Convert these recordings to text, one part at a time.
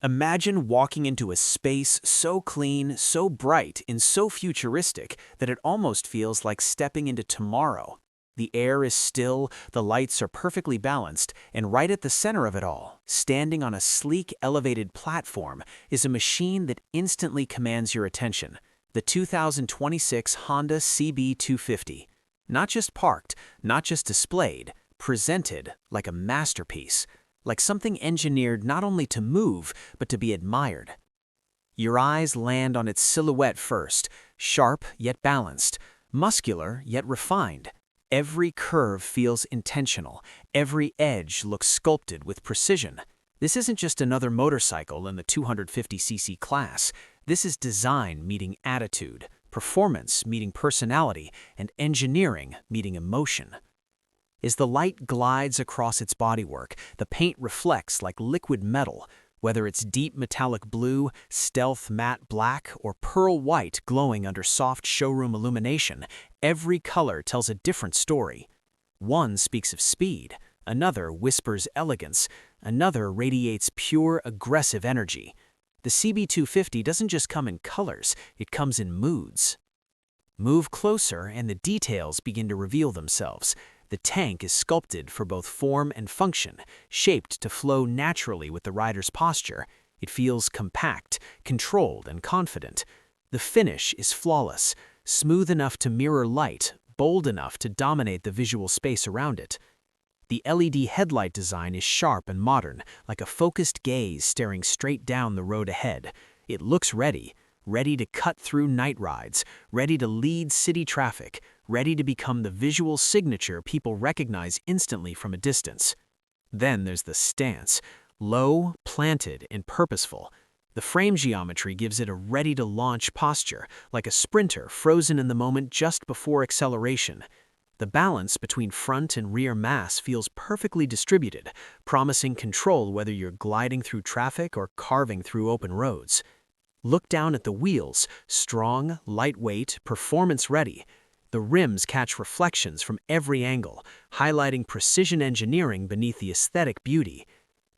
Imagine walking into a space so clean, so bright, and so futuristic that it almost feels like stepping into tomorrow. The air is still, the lights are perfectly balanced, and right at the center of it all, standing on a sleek, elevated platform, is a machine that instantly commands your attention: the 2026 Honda CB250. Not just parked, not just displayed, presented like a masterpiece, like something engineered not only to move, but to be admired. Your eyes land on its silhouette first, sharp yet balanced, muscular yet refined. Every curve feels intentional, every edge looks sculpted with precision. This isn't just another motorcycle in the 250cc class. This is design meeting attitude, performance meeting personality, and engineering meeting emotion. As the light glides across its bodywork, the paint reflects like liquid metal. Whether it's deep metallic blue, stealth matte black, or pearl white glowing under soft showroom illumination, every color tells a different story. One speaks of speed, another whispers elegance, another radiates pure, aggressive energy. The CB250 doesn't just come in colors, it comes in moods. Move closer and the details begin to reveal themselves. The tank is sculpted for both form and function, shaped to flow naturally with the rider's posture. It feels compact, controlled, and confident. The finish is flawless, smooth enough to mirror light, bold enough to dominate the visual space around it. The LED headlight design is sharp and modern, like a focused gaze staring straight down the road ahead. It looks ready to cut through night rides, ready to lead city traffic, ready to become the visual signature people recognize instantly from a distance. Then there's the stance, low, planted, and purposeful. The frame geometry gives it a ready-to-launch posture, like a sprinter frozen in the moment just before acceleration. The balance between front and rear mass feels perfectly distributed, promising control whether you're gliding through traffic or carving through open roads. Look down at the wheels, strong, lightweight, performance-ready. The rims catch reflections from every angle, highlighting precision engineering beneath the aesthetic beauty.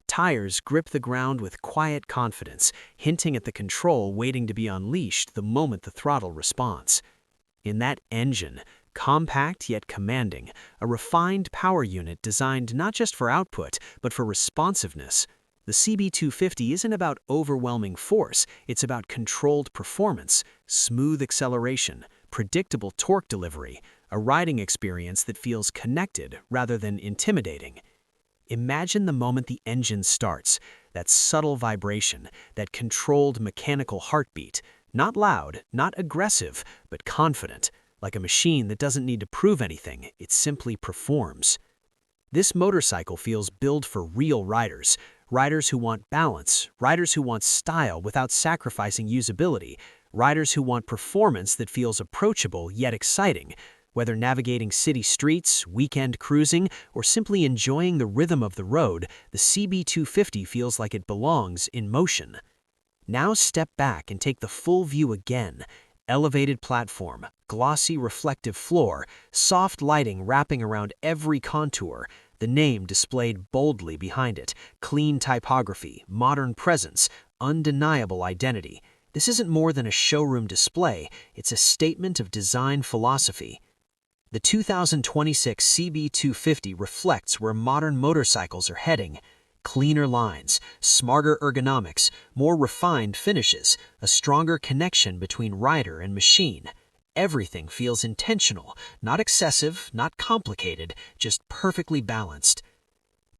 Tires grip the ground with quiet confidence, hinting at the control waiting to be unleashed the moment the throttle responds. In that engine, compact yet commanding, a refined power unit designed not just for output, but for responsiveness. The CB250 isn't about overwhelming force, it's about controlled performance, smooth acceleration, predictable torque delivery, a riding experience that feels connected rather than intimidating. Imagine the moment the engine starts, that subtle vibration, that controlled mechanical heartbeat, not loud, not aggressive, but confident, like a machine that doesn't need to prove anything, it simply performs. This motorcycle feels built for real riders who want balance, riders who want style without sacrificing usability, riders who want performance that feels approachable yet exciting. Whether navigating city streets, weekend cruising, or simply enjoying the rhythm of the road, the CB250 feels like it belongs in motion. Now step back and take the full view again. Elevated platform, glossy reflective floor, soft lighting wrapping around every contour, the name displayed boldly behind it, clean typography, modern presence, undeniable identity. This isn't more than a showroom display, it's a statement of design philosophy. The 2026 CB250 reflects where modern motorcycles are heading. Cleaner lines, smarter ergonomics, more refined finishes, a stronger connection between rider and machine. Everything feels intentional, not excessive, not complicated, just perfectly balanced.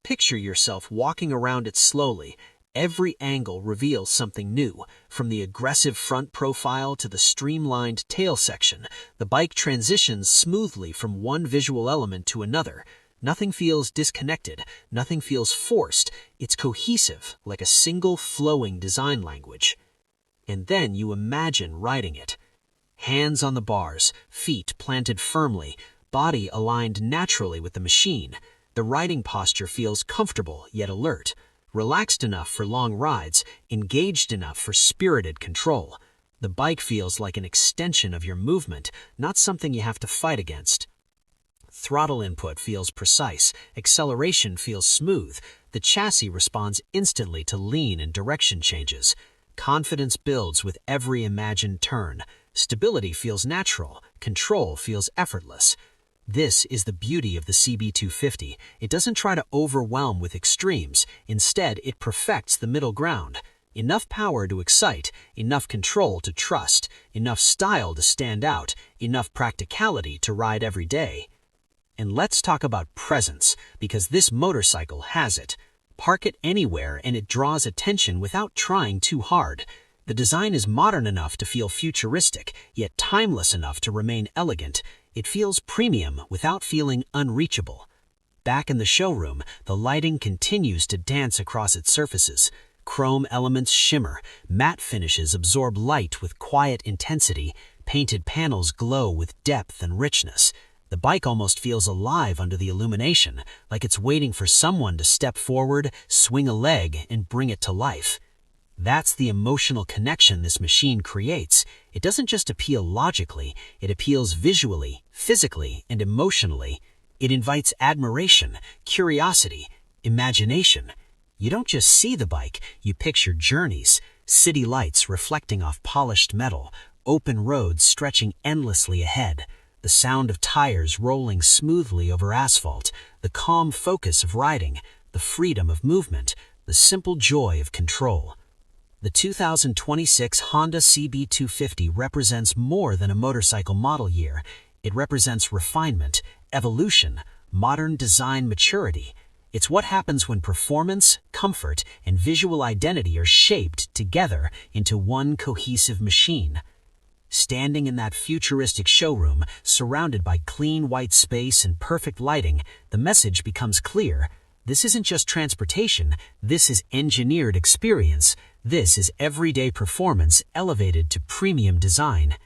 Picture yourself walking around it slowly. Every angle reveals something new, from the aggressive front profile to the streamlined tail section. The bike transitions smoothly from one visual element to another. Nothing feels disconnected, nothing feels forced. It's cohesive, like a single flowing design language. And then you imagine riding it. Hands on the bars, feet planted firmly, body aligned naturally with the machine. The riding posture feels comfortable yet alert, relaxed enough for long rides, engaged enough for spirited control. The bike feels like an extension of your movement, not something you have to fight against. Throttle input feels precise, acceleration feels smooth, the chassis responds instantly to lean and direction changes. Confidence builds with every imagined turn. Stability feels natural, control feels effortless. This is the beauty of the CB250. It doesn't try to overwhelm with extremes. Instead, it perfects the middle ground. Enough power to excite, enough control to trust, enough style to stand out, enough practicality to ride every day. And let's talk about presence, because this motorcycle has it. Park it anywhere and it draws attention without trying too hard. The design is modern enough to feel futuristic, yet timeless enough to remain elegant. It feels premium without feeling unreachable. Back in the showroom, the lighting continues to dance across its surfaces. Chrome elements shimmer, matte finishes absorb light with quiet intensity, painted panels glow with depth and richness. The bike almost feels alive under the illumination, like it's waiting for someone to step forward, swing a leg, and bring it to life. That's the emotional connection this machine creates. It doesn't just appeal logically, it appeals visually, physically, and emotionally. It invites admiration, curiosity, imagination. You don't just see the bike, you picture journeys, city lights reflecting off polished metal, open roads stretching endlessly ahead, the sound of tires rolling smoothly over asphalt, the calm focus of riding, the freedom of movement, the simple joy of control. The 2026 Honda CB250 represents more than a motorcycle model year. It represents refinement, evolution, modern design maturity. It's what happens when performance, comfort, and visual identity are shaped together into one cohesive machine. Standing in that futuristic showroom, surrounded by clean white space and perfect lighting, the message becomes clear. This isn't just transportation, this is engineered experience. This is everyday performance elevated to premium design.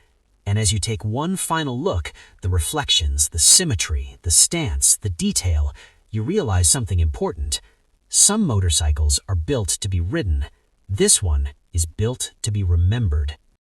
And as you take one final look, the reflections, the symmetry, the stance, the detail, you realize something important. Some motorcycles are built to be ridden. This one is built to be remembered.